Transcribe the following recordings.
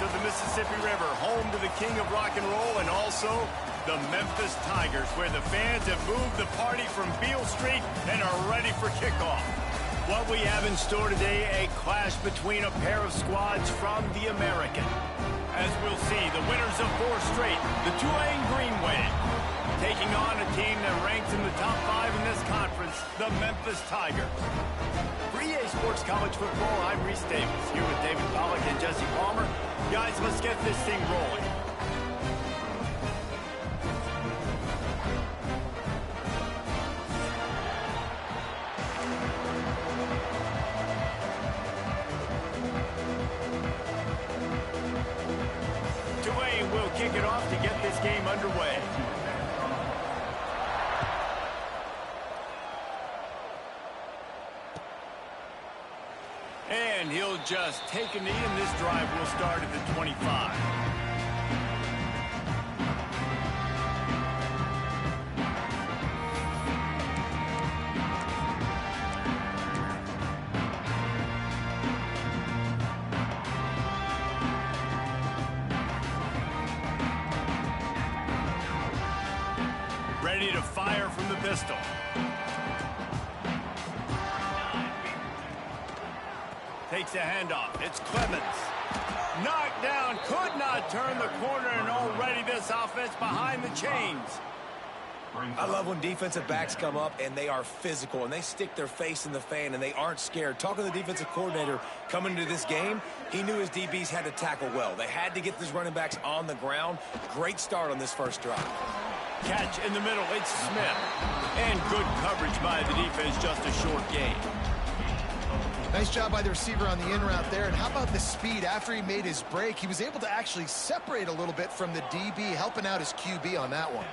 of the Mississippi River, home to the king of rock and roll and also the Memphis Tigers, where the fans have moved the party from Beale Street and are ready for kickoff. What we have in store today, a clash between a pair of squads from the American. As we'll see, the winners of 4 straight, the Tulane Green Wave, taking on a team that ranks in the top 5 in this conference, the Memphis Tigers. For EA Sports College Football, I'm Reese Davis, here with David Pollack and Jesse Palmer. Guys, let's get this thing rolling. Tulane will kick it off to get this game underway. And he'll just take a knee, and this drive will start at the 25. Ready to fire from the pistol. Takes a handoff. It's Clemens. Knocked down. Could not turn the corner, and already this offense behind the chains. I love when defensive backs come up and they are physical and they stick their face in the fan and they aren't scared. Talking to the defensive coordinator coming into this game, he knew his DBs had to tackle well. They had to get these running backs on the ground. Great start on this first drive. Catch in the middle. It's Smith. And good coverage by the defense. Just a short gain. Nice job by the receiver on the in route there. And how about the speed? After he made his break, he was able to actually separate a little bit from the DB, helping out his QB on that one.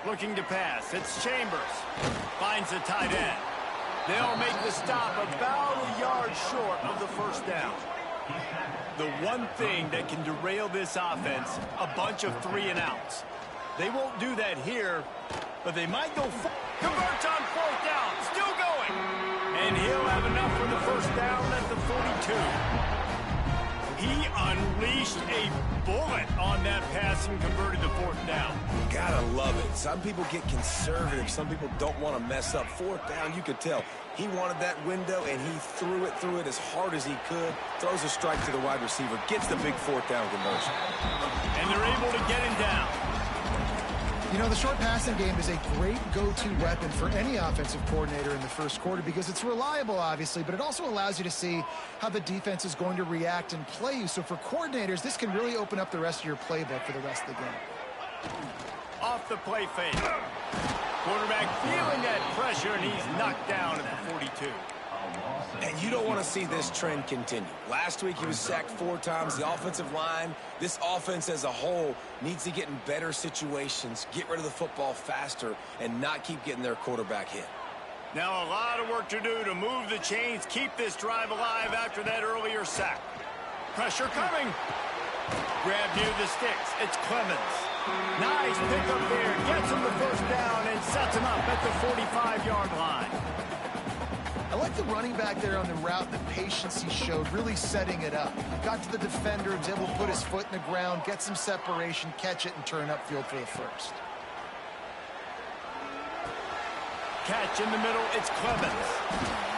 Looking to pass. It's Chambers. Finds the tight end. They'll make the stop about a yard short of the first down. The one thing that can derail this offense, a bunch of 3-and-outs. They won't do that here, but they might go converts on 4th down. Still going. And he'll have enough for the first down at the 42. He unleashed a bullet on that pass and converted the 4th down. Gotta love it. Some people get conservative. Some people don't want to mess up. 4th down, you could tell. He wanted that window, and he threw it as hard as he could. Throws a strike to the wide receiver. Gets the big 4th down conversion. And they're able to get him down. You know, the short passing game is a great go-to weapon for any offensive coordinator in the first quarter because it's reliable, obviously, but it also allows you to see how the defense is going to react and play you. So for coordinators, this can really open up the rest of your playbook for the rest of the game. Off the play fake. Quarterback feeling that pressure, and he's knocked down at the 42. And you don't want to see this trend continue. Last week he was sacked 4 times. The offensive line, this offense as a whole, needs to get in better situations, get rid of the football faster, and not keep getting their quarterback hit. Now a lot of work to do to move the chains, keep this drive alive after that earlier sack. Pressure coming. Grab near the sticks. It's Clemens. Nice pickup there. Gets him the first down and sets him up at the 45-yard line. I like the running back there on the route, the patience he showed, really setting it up. Got to the defender, was able to put his foot in the ground, get some separation, catch it, and turn upfield for the first. Catch in the middle, it's Clemens.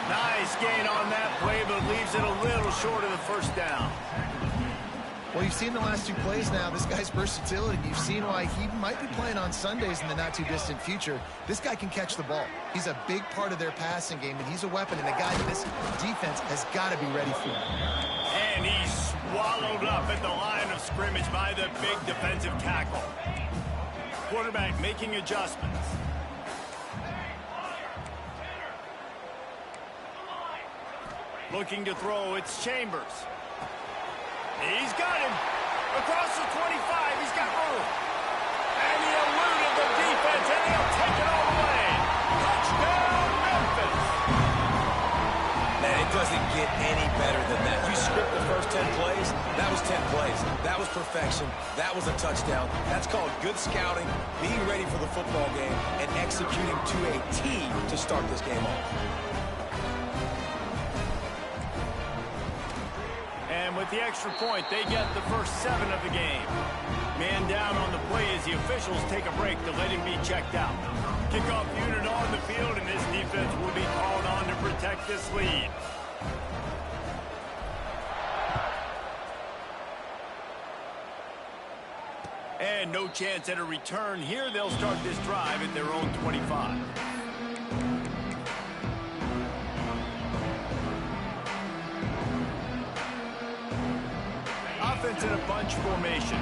Nice gain on that play, but leaves it a little short of the first down. Well, you've seen the last 2 plays now, this guy's versatility. You've seen why he might be playing on Sundays in the not-too-distant future. This guy can catch the ball. He's a big part of their passing game, and he's a weapon, and a guy that this defense has got to be ready for. And he's swallowed up at the line of scrimmage by the big defensive tackle. Quarterback making adjustments. Looking to throw, it's Chambers. He's got him. Across the 25, he's got room. And he eluded the defense, and he'll take it all the way. Touchdown, Memphis. Man, it doesn't get any better than that. You script the first 10 plays, that was 10 plays. That was perfection. That was a touchdown. That's called good scouting, being ready for the football game, and executing to a T to start this game off. And with the extra point, they get the first 7 of the game. Man down on the play as the officials take a break to let him be checked out. Kickoff unit on the field, and this defense will be called on to protect this lead. And no chance at a return here. They'll start this drive at their own 25. Offense in a bunch formation.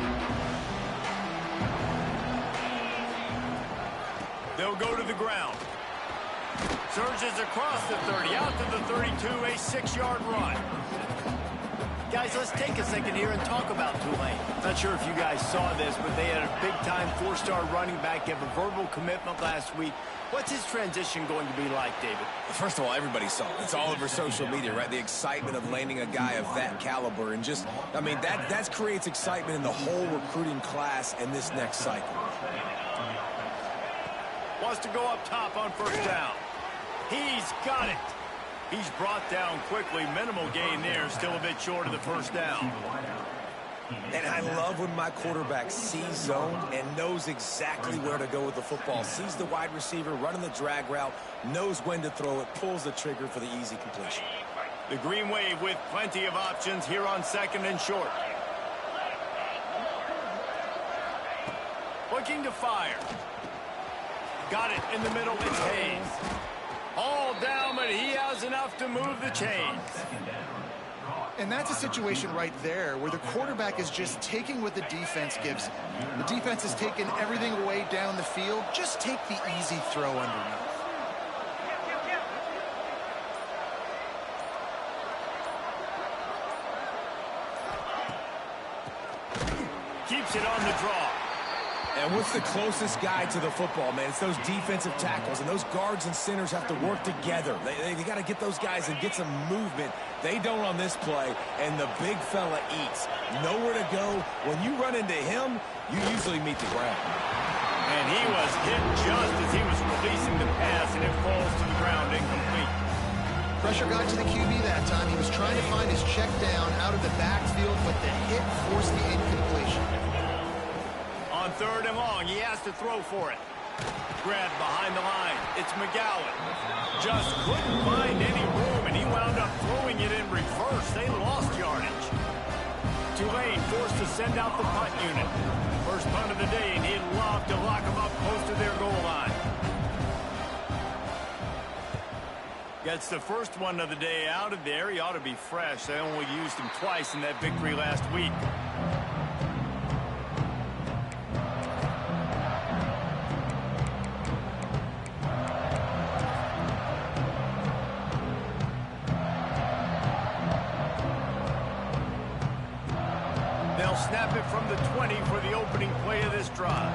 They'll go to the ground. Surges across the 30, out to the 32, a 6-yard run. Guys, let's take a second here and talk about Tulane. Not sure if you guys saw this, but they had a big-time 4-star running back give a verbal commitment last week. What's his transition going to be like, David? First of all, everybody saw it. It's all over social media, right? The excitement of landing a guy of that caliber. And just, I mean, that creates excitement in the whole recruiting class in this next cycle. Wants to go up top on first down. He's got it. He's brought down quickly. Minimal gain there. Still a bit short of the first down. And I love when my quarterback sees zone and knows exactly where to go with the football. Sees the wide receiver running the drag route, knows when to throw it, pulls the trigger for the easy completion. The Green Wave with plenty of options here on 2nd and short. Looking to fire. Got it in the middle. It's Hayes. All down, but he has enough to move the chains. And that's a situation right there where the quarterback is just taking what the defense gives him. The defense has taken everything away down the field. Just take the easy throw underneath. Keeps it on the draw. And what's the closest guy to the football, man? It's those defensive tackles, and those guards and centers have to work together. They got to get those guys and get some movement. They don't on this play, and the big fella eats. Nowhere to go. When you run into him, you usually meet the ground. And he was hit just as he was releasing the pass, and it falls to the ground incomplete. Pressure got to the QB that time. He was trying to find his check down out of the backfield, but the hit forced the incompletion. On 3rd and long, he has to throw for it. Grabbed behind the line. It's McGowan. Just couldn't find any room, and he wound up throwing it in reverse. They lost yardage. Tulane forced to send out the punt unit. First punt of the day, and he'd love to lock them up close to their goal line. Gets the first one of the day out of there. He ought to be fresh. They only used him twice in that victory last week. They'll snap it from the 20 for the opening play of this drive.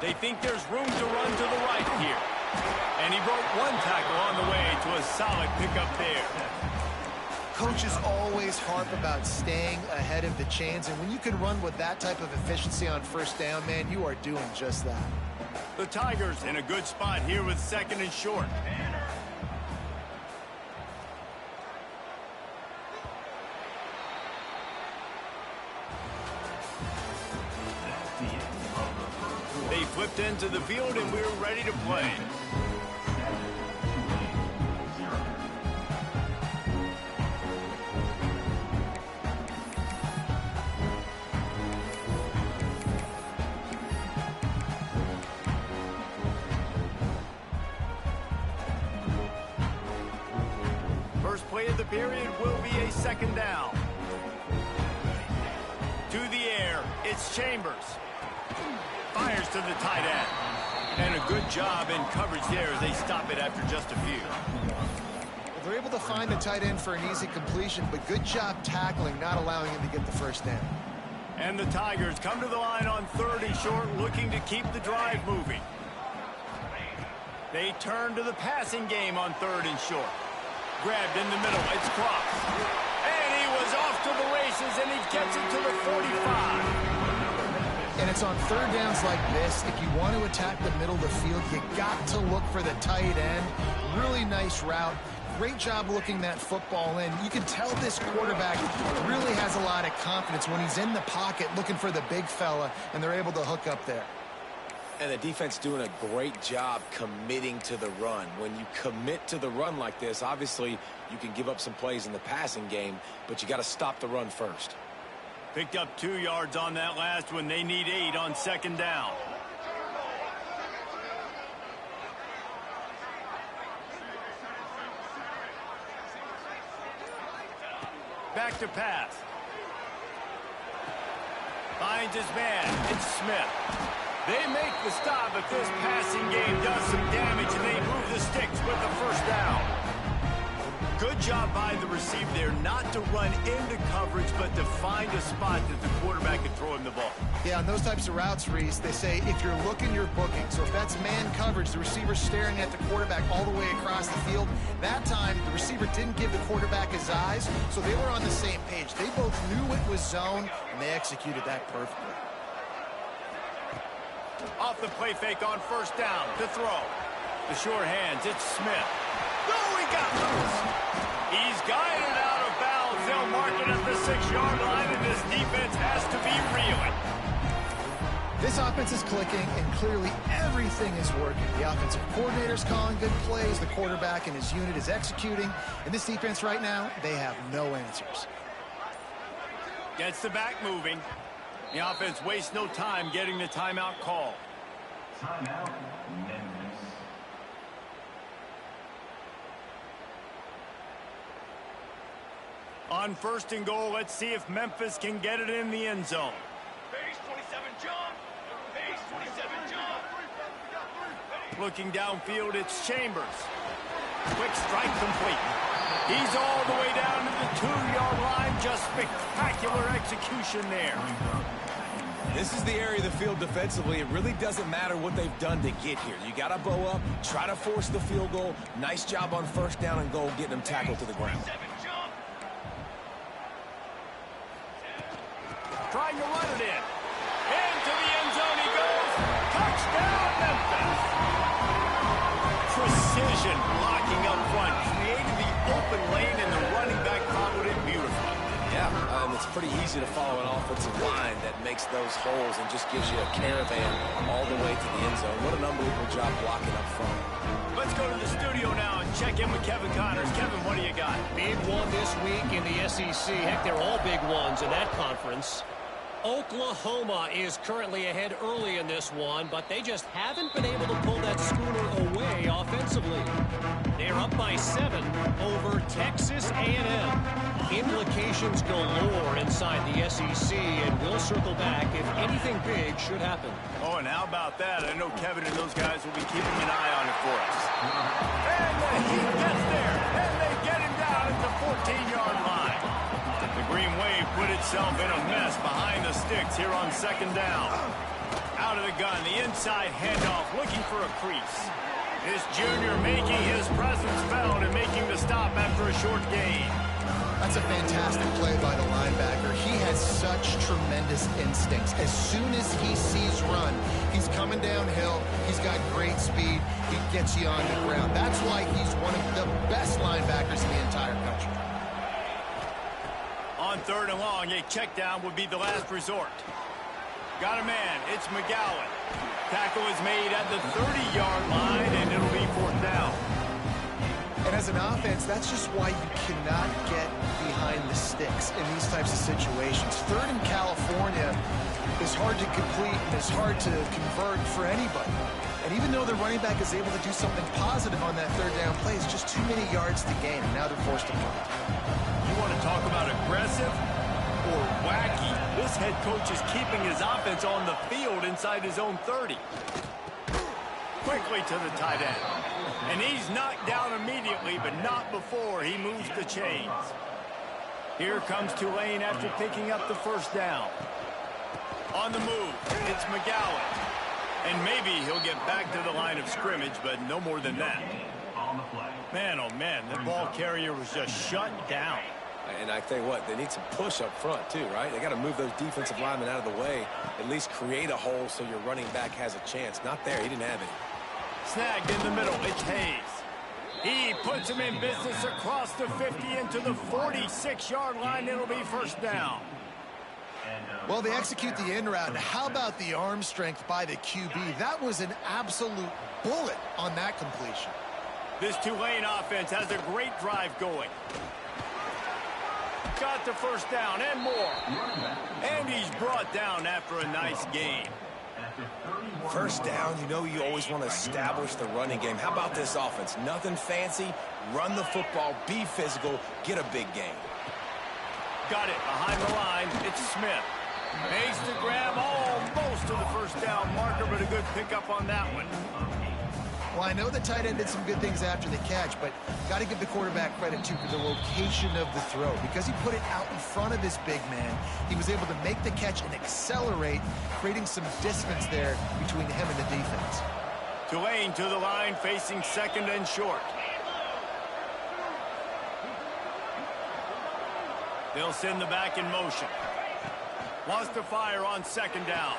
They think there's room to run to the right here. And he broke one tackle on the way to a solid pickup there. Coaches always harp about staying ahead of the chains, and when you can run with that type of efficiency on first down, man, you are doing just that. The Tigers in a good spot here with 2nd and short. They flipped into the field, and we're ready to play. First play of the period will be a 2nd down. To the air, it's Chambers. Fires to the tight end. And a good job in coverage there as they stop it after just a few. They're able to find the tight end for an easy completion, but good job tackling, not allowing him to get the first down. And the Tigers come to the line on 3rd and short, looking to keep the drive moving. They turn to the passing game on 3rd and short. Grabbed in the middle, it's Cross. And he was off to the races, and he gets it to the 45. And it's on 3rd downs like this. If you want to attack the middle of the field, you got to look for the tight end. Really nice route. great job looking that football in. You can tell this quarterback really has a lot of confidence when he's in the pocket looking for the big fella, and they're able to hook up there. And the defense doing a great job committing to the run. When you commit to the run like this, obviously you can give up some plays in the passing game, but you got to stop the run first. Picked up 2 yards on that last one. They need 8 on second down. Back to pass. Finds his man. It's Smith. They make the stop, but this passing game does some damage, and they move the sticks with the first down. Good job by the receiver there, not to run into coverage, but to find a spot that the quarterback can throw him the ball. Yeah, on those types of routes, Reese, they say if you're looking, you're booking. So if that's man coverage, the receiver's staring at the quarterback all the way across the field. That time, the receiver didn't give the quarterback his eyes, so they were on the same page. They both knew it was zone, and they executed that perfectly. Off the play fake on first down to throw. The short hands, it's Smith. Oh, he got loose. He's guided out of bounds. They'll mark it at the 6-yard line, and this defense has to be reeling. This offense is clicking, and clearly everything is working. The offensive coordinator's calling good plays. The quarterback and his unit is executing. And this defense right now, they have no answers. Gets the back moving. The offense wastes no time getting the timeout call. Timeout, Memphis. On first and goal, let's see if Memphis can get it in the end zone. Base 27 jump. Base 27 jump. Looking downfield, it's Chambers. Quick strike complete. He's all the way down to the 2-yard line. Just spectacular execution there. This is the area of the field defensively. It really doesn't matter what they've done to get here. You got to bow up, try to force the field goal. Nice job on first down and goal, getting them tackled to the ground. Trying to run it in. Into the end zone he goes. Touchdown, Memphis. Precision blocking up front. Created the open lane, and the running back followed it beautifully. Yeah, it's pretty easy to follow an offensive line that makes those holes and just gives you a caravan all the way to the end zone. What an unbelievable job blocking up front. Let's go to the studio now and check in with Kevin Connors. Kevin, what do you got? Big one this week in the SEC. Heck, they're all big ones in that conference. Oklahoma is currently ahead early in this one, but they just haven't been able to pull that schooner away offensively. They're up by 7 over Texas A&M. Implications galore inside the SEC, and we'll circle back if anything big should happen. Oh, and how about that? I know Kevin and those guys will be keeping an eye on it for us. And the Heat gets there, and they get him down at the 14-yard line. The Green Wave put itself in a mess behind the sticks here on second down. Out of the gun, the inside handoff, looking for a crease. This junior making his presence felt and making the stop after a short gain. That's a fantastic play by the linebacker. He has such tremendous instincts. As soon as he sees run, he's coming downhill. He's got great speed. He gets you on the ground. That's why he's one of the best linebackers in the entire country. On third and long, a check down would be the last resort. Got a man. It's McGowan. Tackle is made at the 30-yard line, and it'll be fourth down. And as an offense, that's just why you cannot get behind the sticks in these types of situations. Third in California is hard to complete and is hard to convert for anybody. And even though the running back is able to do something positive on that third down play, it's just too many yards to gain, and now they're forced to punt. You want to talk about aggressive or wacky? This head coach is keeping his offense on the field inside his own 30. Quickly to the tight end. And he's knocked down immediately, but not before he moves the chains. Here comes Tulane after picking up the first down. On the move, it's McGowan. And maybe he'll get back to the line of scrimmage, but no more than that. Man, oh man, the ball carrier was just shut down. And I tell you what, they need some push up front too, right? They got to move those defensive linemen out of the way, at least create a hole so your running back has a chance. Not there, he didn't have it. Snagged in the middle, it's Hayes. He puts him in business across the 50 into the 46-yard line. It'll be first down. Well, they execute the in route. How about the arm strength by the QB? That was an absolute bullet on that completion. This Tulane offense has a great drive going. Got the first down and more. And he's brought down after a nice gain. First down, you know you always want to establish the running game. How about this offense? Nothing fancy. Run the football, be physical, get a big gain. Got it behind the line. It's Smith. Makes the grab almost to the first down marker, but a good pickup on that one. Well, I know the tight end did some good things after the catch, but got to give the quarterback credit, too, for the location of the throw. Because he put it out in front of his big man, he was able to make the catch and accelerate, creating some distance there between him and the defense. Tulane to the line, facing second and short. They'll send the back in motion. Wants to fire on second down.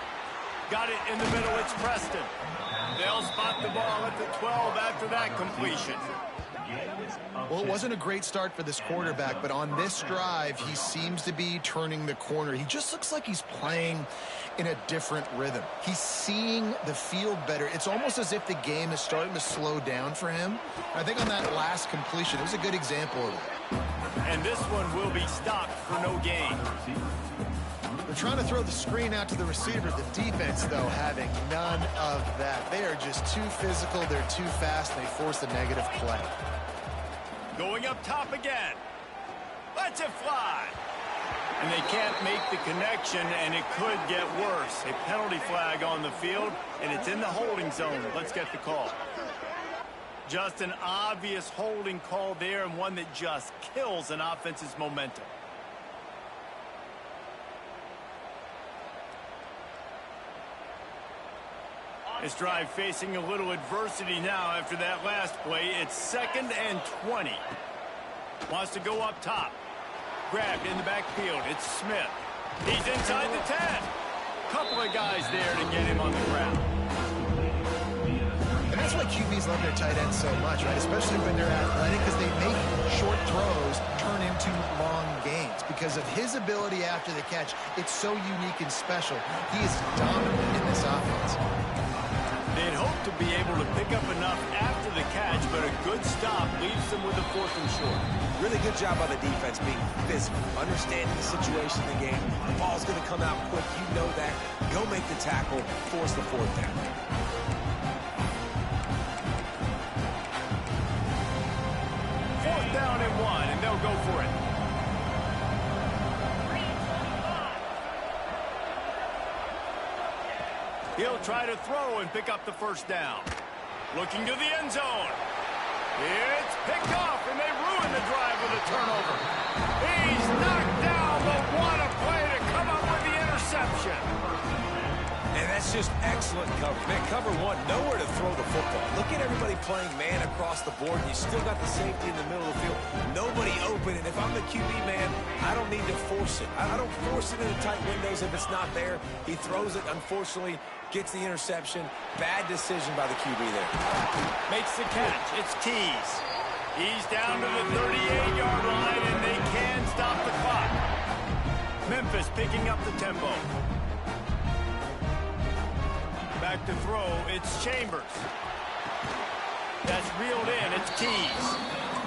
Got it in the middle. It's Preston. They'll spot the ball at the 12 after that completion. Well, it wasn't a great start for this quarterback, but on this drive, he seems to be turning the corner. He just looks like he's playing in a different rhythm. He's seeing the field better. It's almost as if the game is starting to slow down for him. I think on that last completion, it was a good example of it. And this one will be stopped for no gain. They're trying to throw the screen out to the receiver. The defense, though, having none of that. They are just too physical. They're too fast. And they force a negative play. Going up top again. Lets it fly. And they can't make the connection, and it could get worse. A penalty flag on the field, and it's in the holding zone. Let's get the call. Just an obvious holding call there, and one that just kills an offense's momentum. This drive facing a little adversity now after that last play. It's second and 20. Wants to go up top. Grabbed in the backfield. It's Smith. He's inside the 10. Couple of guys there to get him on the ground. And that's why QBs love their tight ends so much, right? Especially when they're athletic, because they make short throws turn into long gains. Because of his ability after the catch, it's so unique and special. He is dominant in this offense. They'd hope to be able to pick up enough after the catch, but a good stop leaves them with a fourth and short. Really good job by the defense being physical, understanding the situation in the game. The ball's going to come out quick. You know that. Go make the tackle, force the fourth down. Fourth down and 1, and they'll go for it. He'll try to throw and pick up the first down. Looking to the end zone. It's picked off, and they ruin the drive with a turnover. He's knocked down, but what a play to come up with the interception. And that's just excellent coverage. Man, cover one, nowhere to throw the football. Look at everybody playing man across the board, and you still got the safety in the middle of the field. Nobody open, and if I'm the QB man, I don't need to force it. I don't force it into tight windows if it's not there. He throws it, unfortunately, gets the interception. Bad decision by the QB there. Makes the catch. It's Keys. He's down to the 38-yard line, and they can stop the clock. Memphis picking up the tempo. Back to throw, it's Chambers. That's reeled in, it's Keys.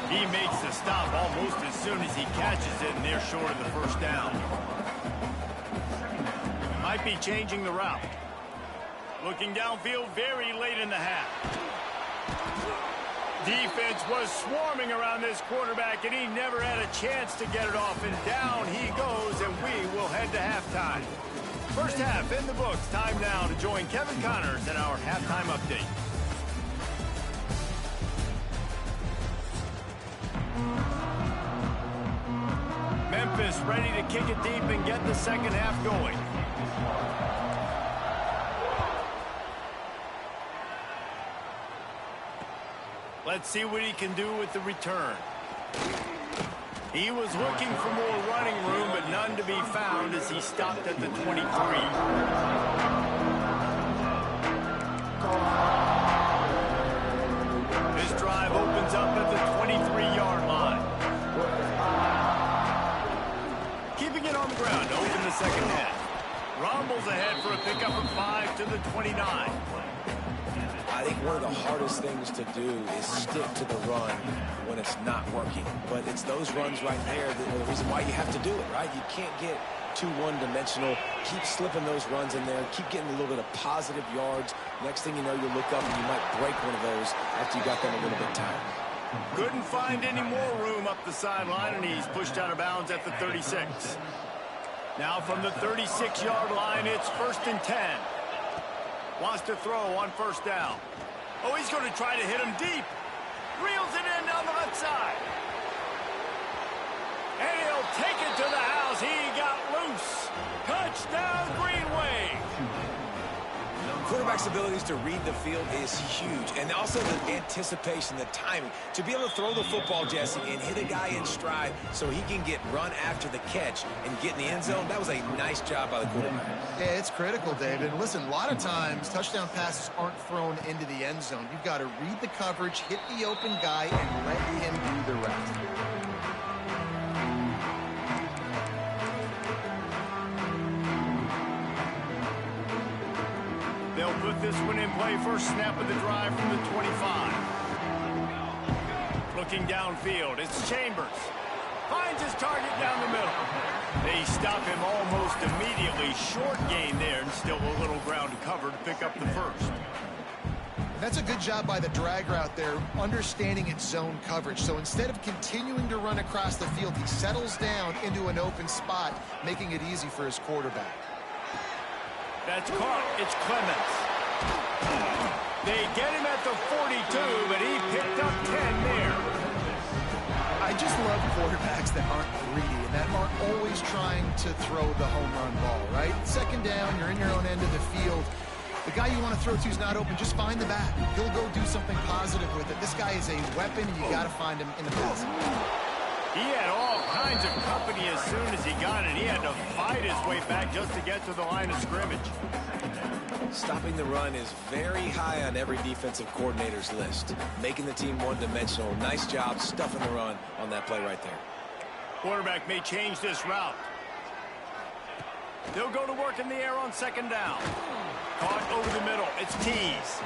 He makes the stop almost as soon as he catches it, and they're short of the first down. Might be changing the route. Looking downfield very late in the half. Defense was swarming around this quarterback, and he never had a chance to get it off, and down he goes, and we will head to halftime. First half in the books. Time now to join Kevin Connors in our halftime update. Memphis ready to kick it deep and get the second half going. Let's see what he can do with the return. He was looking for more running room, but none to be found as he stopped at the 23. This drive opens up at the 23-yard line. Keeping it on the ground to open the second half. Rumbles ahead for a pickup of 5 to the 29. I think one of the hardest things to do is stick to the run when it's not working. But it's those runs right there that are the reason why you have to do it, right? You can't get too one-dimensional. Keep slipping those runs in there. Keep getting a little bit of positive yards. Next thing you know, you look up and you might break one of those after you got them a little bit tired. Couldn't find any more room up the sideline, and he's pushed out of bounds at the 36. Now from the 36-yard line, it's 1st and 10. Wants to throw on first down. Oh, he's going to try to hit him deep. Reels it in down the left side. And he'll take it to the house. He got loose. Touchdown, Green Wave. Quarterback's abilities to read the field is huge. And also the anticipation, the timing. To be able to throw the football, Jesse, and hit a guy in stride so he can get run after the catch and get in the end zone, that was a nice job by the quarterback. Yeah, it's critical, David. Listen, a lot of times touchdown passes aren't thrown into the end zone. You've got to read the coverage, hit the open guy, and let him do the rest. They'll put this one in play. First snap of the drive from the 25. Looking downfield, it's Chambers. Finds his target down the middle. They stop him almost immediately. Short gain there, and still a little ground to cover to pick up the first. That's a good job by the drag route there, understanding its zone coverage. So instead of continuing to run across the field, he settles down into an open spot, making it easy for his quarterback. That's caught. It's Clements. They get him at the 42, but he picked up 10 there. I just love quarterbacks that aren't greedy and that aren't always trying to throw the home run ball, right? Second down, you're in your own end of the field. The guy you want to throw to is not open. Just find the back. He'll go do something positive with it. This guy is a weapon, and you got to find him in the passing game. He had all kinds of company as soon as he got it. He had to fight his way back just to get to the line of scrimmage. Stopping the run is very high on every defensive coordinator's list. Making the team one-dimensional. Nice job stuffing the run on that play right there. Quarterback may change this route. They'll go to work in the air on second down. Caught over the middle. It's Tease.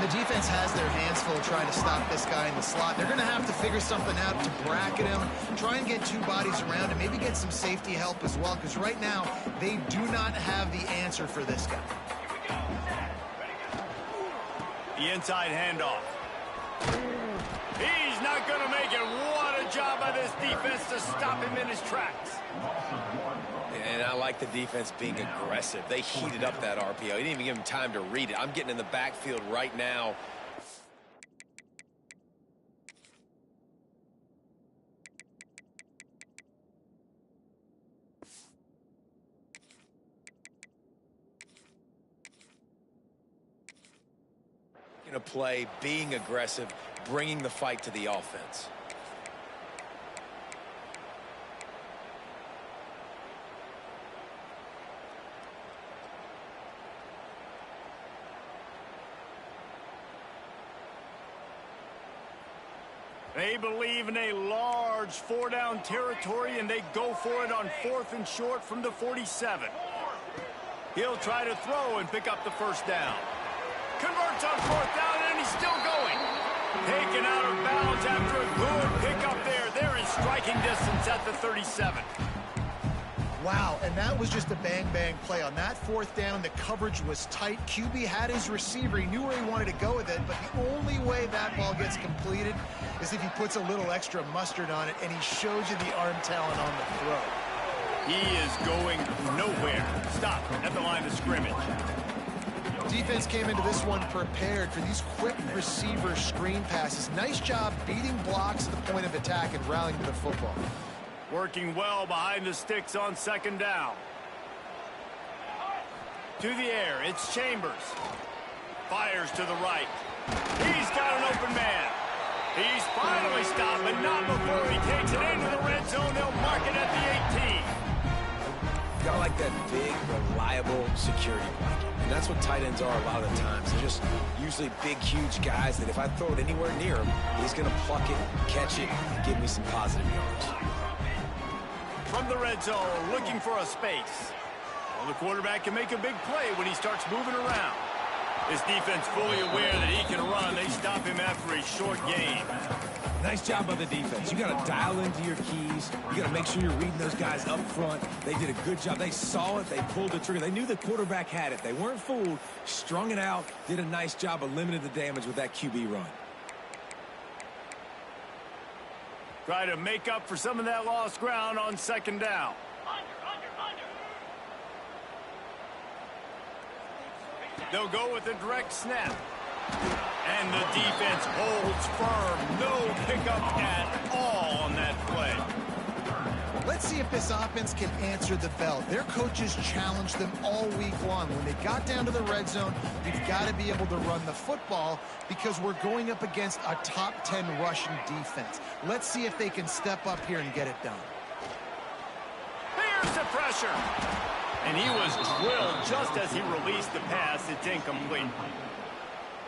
The defense has their hands full trying to stop this guy in the slot. They're going to have to figure something out to bracket him, try and get two bodies around him, maybe get some safety help as well, because right now they do not have the answer for this guy. The inside handoff. He's not going to make it. What a job by this defense to stop him in his tracks. And I like the defense being aggressive. They heated up that RPO. He didn't even give him time to read it. I'm getting in the backfield right now. In a play, being aggressive, bringing the fight to the offense. They believe in a large four-down territory, and they go for it on 4th and short from the 47. He'll try to throw and pick up the first down. Converts on 4th down, and he's still going. Taken out of bounds after a good pickup there. They're in striking distance at the 37. Wow, and that was just a bang-bang play. On that 4th down, the coverage was tight. QB had his receiver. He knew where he wanted to go with it, but the only way that ball gets completed is if he puts a little extra mustard on it, and he shows you the arm talent on the throw. He is going nowhere. Stop at the line of scrimmage. Defense came into this one prepared for these quick receiver screen passes. Nice job beating blocks at the point of attack and rallying to the football. Working well behind the sticks on second down. To the air, it's Chambers. Fires to the right. He's got an open man. He's finally stopped, but not before he takes it into the red zone. They'll mark it at the 18. Got like that big, reliable security blanket. And that's what tight ends are a lot of the times. They're just usually big, huge guys that if I throw it anywhere near him, he's going to pluck it, catch it, and give me some positive yards. From the red zone, looking for a space. Well, the quarterback can make a big play when he starts moving around. This defense fully aware that he can run. They stop him after a short gain. Nice job by the defense. You got to dial into your keys. You got to make sure you're reading those guys up front. They did a good job. They saw it. They pulled the trigger. They knew the quarterback had it. They weren't fooled. Strung it out. Did a nice job of limiting the damage with that QB run. Try to make up for some of that lost ground on second down. They'll go with a direct snap. And the defense holds firm. No pickup at all on that play. Let's see if this offense can answer the bell. Their coaches challenged them all week long. When they got down to the red zone, you've got to be able to run the football because we're going up against a top 10 rushing defense. Let's see if they can step up here and get it done. Here's the pressure. And he was drilled just as he released the pass. It's incomplete.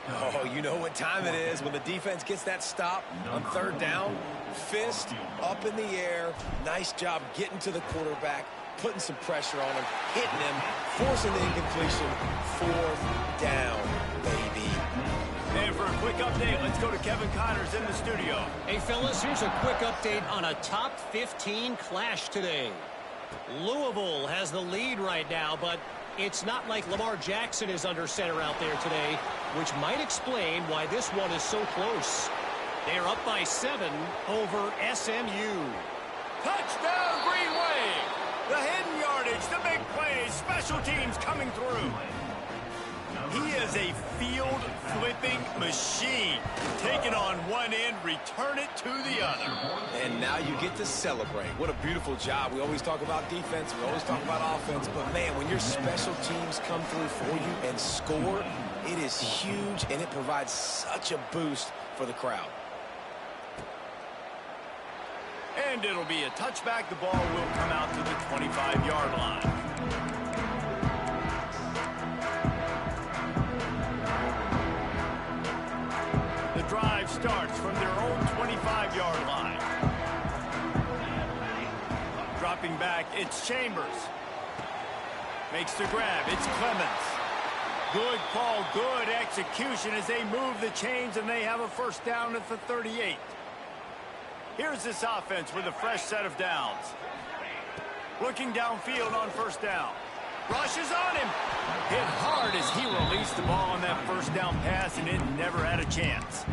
Oh, you know what time it is when the defense gets that stop on third down. Fist up in the air. Nice job getting to the quarterback, putting some pressure on him, hitting him, forcing the incompletion. Fourth down, baby. And for a quick update, let's go to Kevin Connors in the studio. Hey, fellas, here's a quick update on a top 15 clash today. Louisville has the lead right now, but it's not like Lamar Jackson is under center out there today, which might explain why this one is so close. They're up by 7 over SMU. Touchdown, Green Wave! The hidden yardage, the big play, special teams coming through. He is a field-flipping machine. Take it on one end, return it to the other. And now you get to celebrate. What a beautiful job. We always talk about defense. We always talk about offense. But, man, when your special teams come through for you and score, it is huge, and it provides such a boost for the crowd. And it'll be a touchback. The ball will come out to the 25-yard line. The drive starts from their own 25-yard line. Dropping back, it's Chambers. Makes the grab, it's Clemens. Good call, good execution as they move the chains and they have a first down at the 38. Here's this offense with a fresh set of downs. Looking downfield on first down. Rushes on him. Hit hard as he released the ball on that first down pass, and it never had a chance.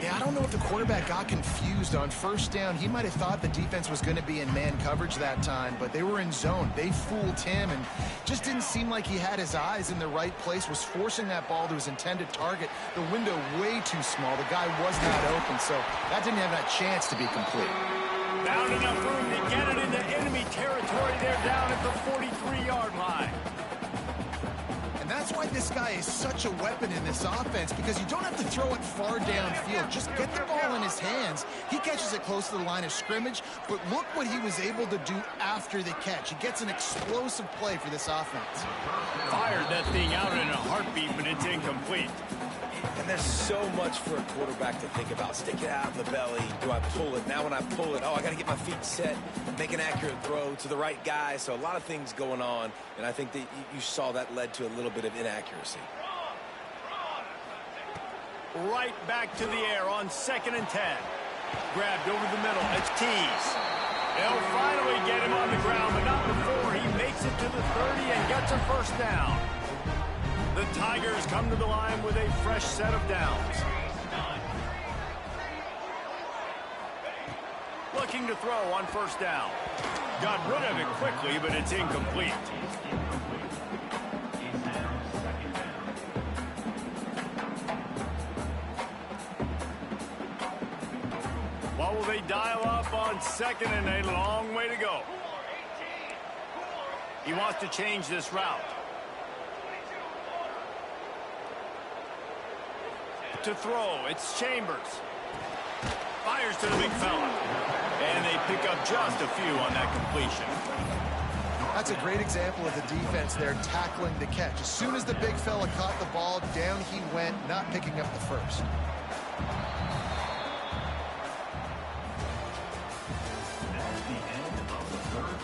Yeah, I don't know if the quarterback got confused on first down. He might have thought the defense was going to be in man coverage that time, but they were in zone. They fooled him and just didn't seem like he had his eyes in the right place, was forcing that ball to his intended target. The window way too small. The guy was not open, so that didn't have that chance to be complete. Found enough room to get it into enemy territory. They're down at the 43-yard line. And that's why this guy is such a weapon in this offense, because you don't have to throw it far downfield. Just get the ball in his hands. He catches it close to the line of scrimmage, but look what he was able to do after the catch. He gets an explosive play for this offense. Fired that thing out in a heartbeat, but it's incomplete. And there's so much for a quarterback to think about. Stick it out of the belly. Do I pull it? Now when I pull it, oh, I got to get my feet set, make an accurate throw to the right guy. So a lot of things going on, and I think that you saw that led to a little bit of inaccuracy. Right back to the air on 2nd and 10. Grabbed over the middle. It's Tees. They'll finally get him on the ground, but not before he makes it to the 30 and gets a first down. The Tigers come to the line with a fresh set of downs. Looking to throw on first down. Got rid of it quickly, but it's incomplete. What will they dial up on 2nd and a long way to go? He wants to change this route. To throw, it's Chambers. Fires to the big fella. And they pick up just a few on that completion. That's a great example of the defense there tackling the catch. As soon as the big fella caught the ball, down he went, not picking up the first.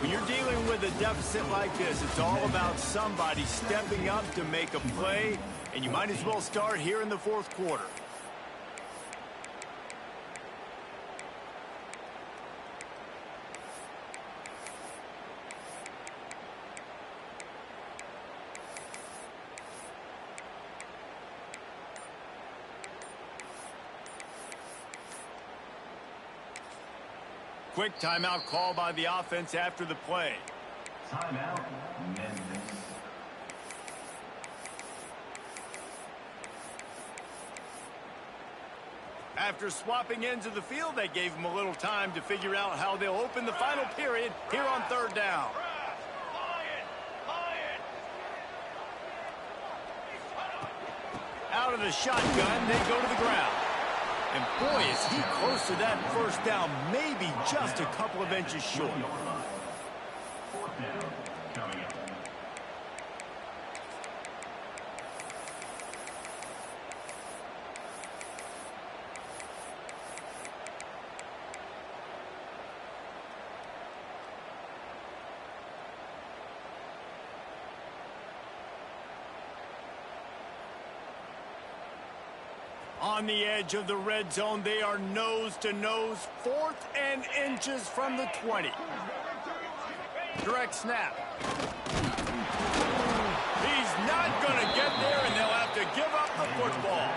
When you're dealing with a deficit like this, it's all about somebody stepping up to make a play, and you might as well start here in the fourth quarter. Quick timeout call by the offense after the play. Timeout, Memphis. After swapping ends of the field, they gave them a little time to figure out how they'll open the final period here on third down. Out of the shotgun, they go to the ground. And boy, is he close to that first down, maybe just a couple of inches short. Fourth down, coming up. On the edge of the red zone, they are nose to nose, 4th and inches from the 20. Direct snap. He's not going to get there, and they'll have to give up the football.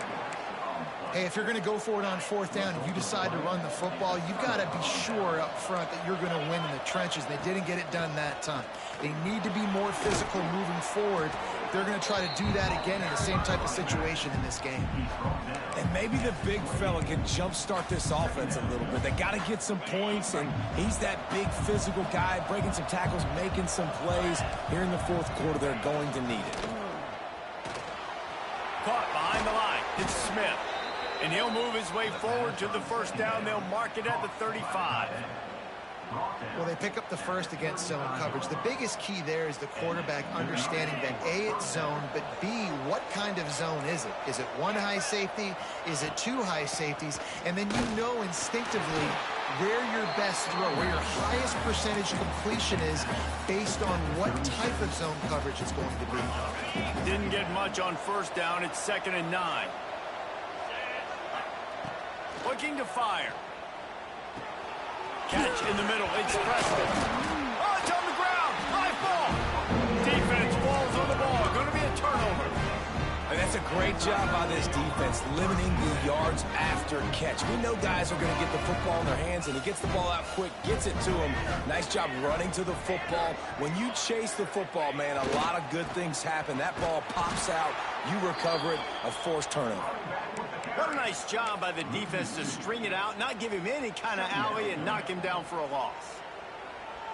Hey, if you're going to go for it on fourth down and you decide to run the football, you've got to be sure up front that you're going to win in the trenches. They didn't get it done that time. They need to be more physical moving forward. They're going to try to do that again in the same type of situation in this game. And maybe the big fella can jumpstart this offense a little bit. They got to get some points, and he's that big physical guy, breaking some tackles, making some plays. Here in the fourth quarter, they're going to need it. Caught behind the line. It's Smith. And he'll move his way forward to the first down. They'll mark it at the 35. Well, they pick up the first against zone coverage. The biggest key there is the quarterback understanding that A, it's zone, but B, what kind of zone is it? Is it one high safety? Is it two high safeties? And then you know instinctively where your best throw, where your highest percentage completion is based on what type of zone coverage it's going to be. Didn't get much on first down. It's 2nd and 9. Looking to fire. Catch in the middle. It's Preston. Oh, it's on the ground. High ball. Defense falls on the ball. Going to be a turnover. And that's a great job by this defense, limiting the yards after catch. We know guys are going to get the football in their hands, and he gets the ball out quick, gets it to him. Nice job running to the football. When you chase the football, man, a lot of good things happen. That ball pops out. You recover it. A forced turnover. What a nice job by the defense to string it out, not give him any kind of alley, and knock him down for a loss.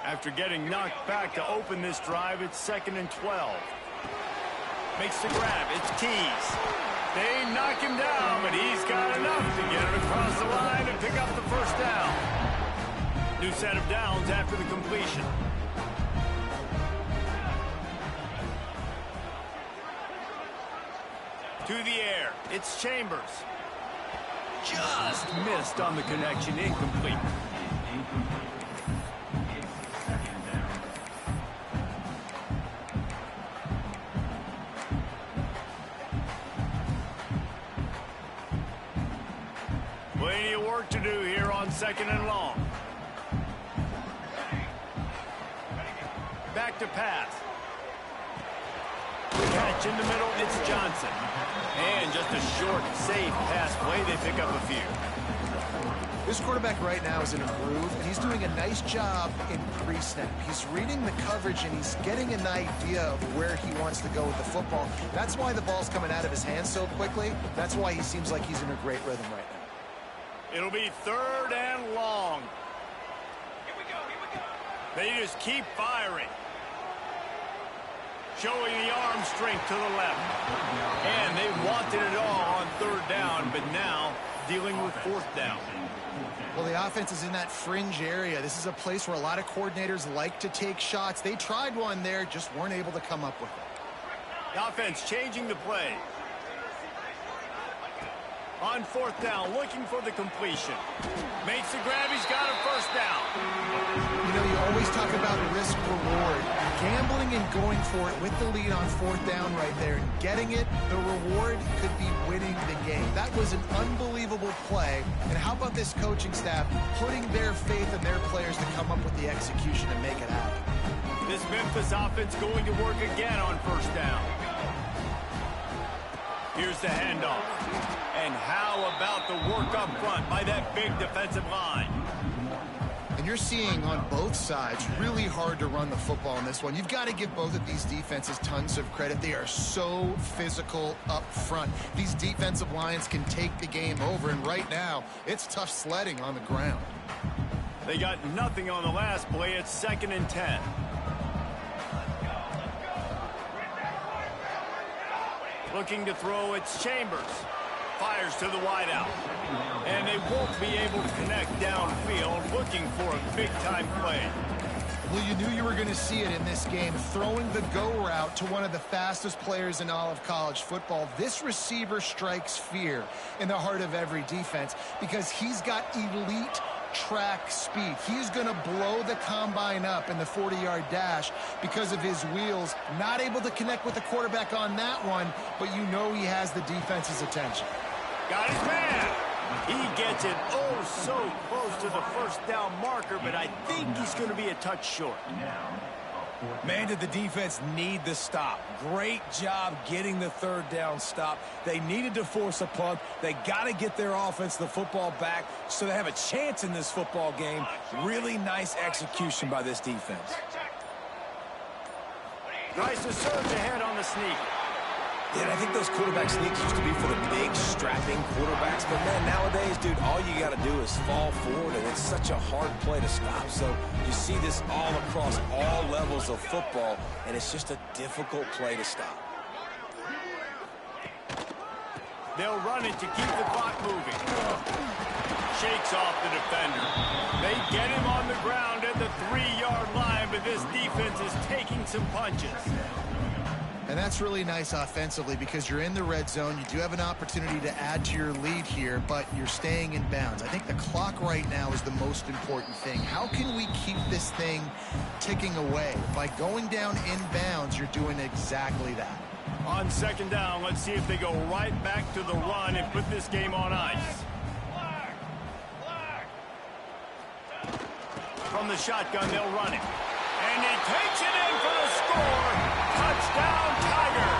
After getting knocked back to open this drive, it's 2nd and 12. Makes the grab. It's Keys. They knock him down, but he's got enough to get it across the line and pick up the first down. New set of downs after the completion. To the air. It's Chambers. Just missed on the connection. Incomplete. Plenty of work to do here on 2nd and long. Back to pass. Catch in the middle, it's Johnson. And just a short, safe pass play, they pick up a few. This quarterback right now is in a groove, and he's doing a nice job in pre-snap. He's reading the coverage, and he's getting an idea of where he wants to go with the football. That's why the ball's coming out of his hands so quickly. That's why he seems like he's in a great rhythm right now. It'll be 3rd and long. Here we go, here we go. They just keep firing. Showing the arm strength to the left. And they wanted it all on 3rd down, but now dealing with 4th down. Well, the offense is in that fringe area. This is a place where a lot of coordinators like to take shots. They tried one there, just weren't able to come up with it. The offense changing the play. On fourth down, looking for the completion. Makes the grab, he's got a first down. You know, you always talk about risk-reward. Gambling and going for it with the lead on fourth down right there and getting it, the reward could be winning the game. That was an unbelievable play. And how about this coaching staff putting their faith in their players to come up with the execution and make it happen? This Memphis offense going to work again on first down. Here's the handoff. And how about the work up front by that big defensive line? And you're seeing on both sides really hard to run the football in this one. You've got to give both of these defenses tons of credit. They are so physical up front. These defensive lines can take the game over, and right now it's tough sledding on the ground. They got nothing on the last play. It's 2nd and 10. Looking to throw, it's Chambers. Fires to the wideout. And they won't be able to connect downfield, looking for a big-time play. Well, you knew you were going to see it in this game, throwing the go route to one of the fastest players in all of college football. This receiver strikes fear in the heart of every defense because he's got elite track speed. He's going to blow the combine up in the 40-yard dash because of his wheels. Not able to connect with the quarterback on that one, but you know he has the defense's attention. Got his man. He gets it oh so close to the first down marker, but I think he's going to be a touch short. Man, did the defense need the stop. Great job getting the third down stop. They needed to force a punt. They got to get their offense the football back so they have a chance in this football game. Really nice execution by this defense. Nice to surge ahead on the sneak. Yeah, I think those quarterback sneaks used to be for the big, strapping quarterbacks. But, man, nowadays, dude, all you got to do is fall forward, and it's such a hard play to stop. So you see this all across all levels of football, and it's just a difficult play to stop. They'll run it to keep the clock moving. Shakes off the defender. They get him on the ground at the 3-yard line, but this defense is taking some punches. And that's really nice offensively because you're in the red zone. You do have an opportunity to add to your lead here, but you're staying in bounds. I think the clock right now is the most important thing. How can we keep this thing ticking away? By going down in bounds, you're doing exactly that. On 2nd down, let's see if they go right back to the run and put this game on ice. From the shotgun, they'll run it. And he takes it in for the score. Touchdown, Tiger.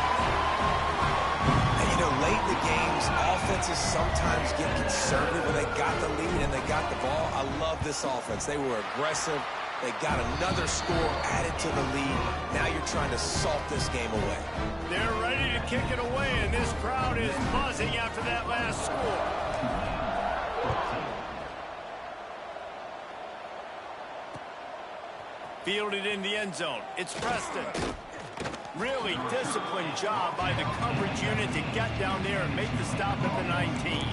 And, you know, late in the games, offenses sometimes get conservative when they got the lead and they got the ball. I love this offense. They were aggressive. They got another score added to the lead. Now you're trying to salt this game away. They're ready to kick it away, and this crowd is buzzing after that last score. Fielded in the end zone. It's Preston. Really disciplined job by the coverage unit to get down there and make the stop at the 19.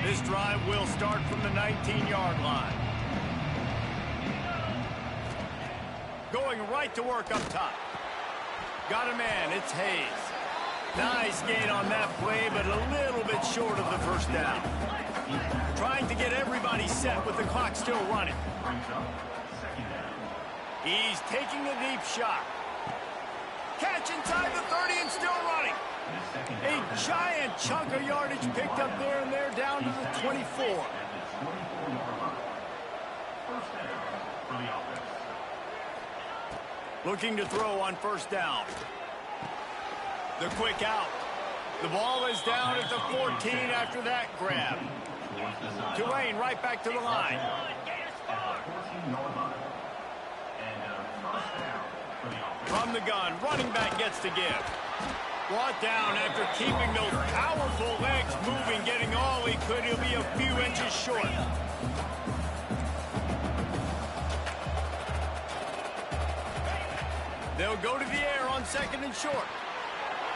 This drive will start from the 19-yard line. Going right to work up top. Got a man, it's Hayes. Nice gain on that play, but a little bit short of the first down. Trying to get everybody set with the clock still running. He's taking a deep shot. Catch inside the 30 and still running. A giant chunk of yardage picked up there, and they're down to the 24. Looking to throw on first down. The quick out. The ball is down at the 14 after that grab. Tulane right back to the line. From the gun, running back gets to give. Brought down after keeping those powerful legs moving, getting all he could. He'll be a few inches short. They'll go to the air on 2nd and short.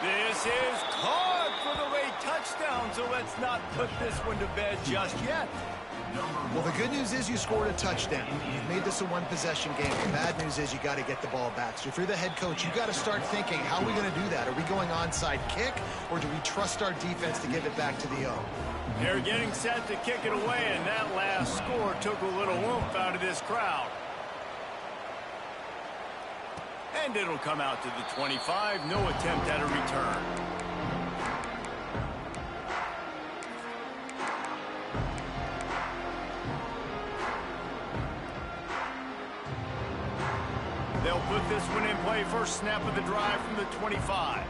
This is caught for the late touchdown, so let's not put this one to bed just yet. Well, the good news is you scored a touchdown. You've made this a one-possession game. The bad news is you got to get the ball back. So if you're the head coach, you got to start thinking, how are we going to do that? Are we going onside kick, or do we trust our defense to give it back to the O? They're getting set to kick it away, and that last score took a little oomph out of this crowd. And it'll come out to the 25. No attempt at a return. They'll put this one in play. First snap of the drive from the 25.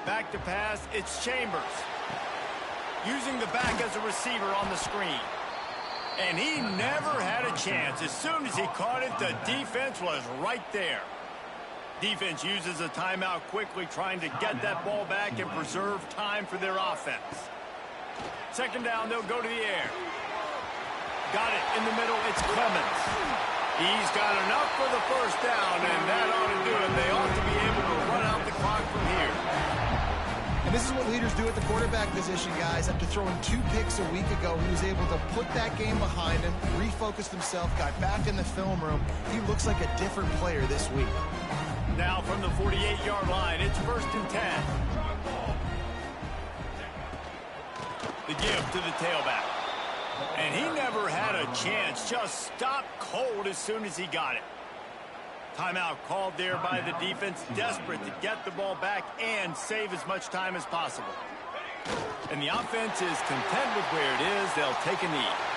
Back to pass, it's Chambers. Using the back as a receiver on the screen. And he never had a chance. As soon as he caught it, the defense was right there. Defense uses a timeout quickly, trying to get that ball back and preserve time for their offense. Second down, they'll go to the air. Got it in the middle, it's Clemens. He's got enough for the first down, and that ought to do it. They ought to be able to run out the clock from here. And this is what leaders do at the quarterback position, guys. After throwing 2 picks a week ago, he was able to put that game behind him, refocused himself, got back in the film room. He looks like a different player this week. Now from the 48-yard line, it's 1st and 10. The give to the tailback. And he never had a chance. Just stopped cold as soon as he got it. Timeout called there by the defense, desperate to get the ball back and save as much time as possible. And the offense is content with where it is. They'll take a knee.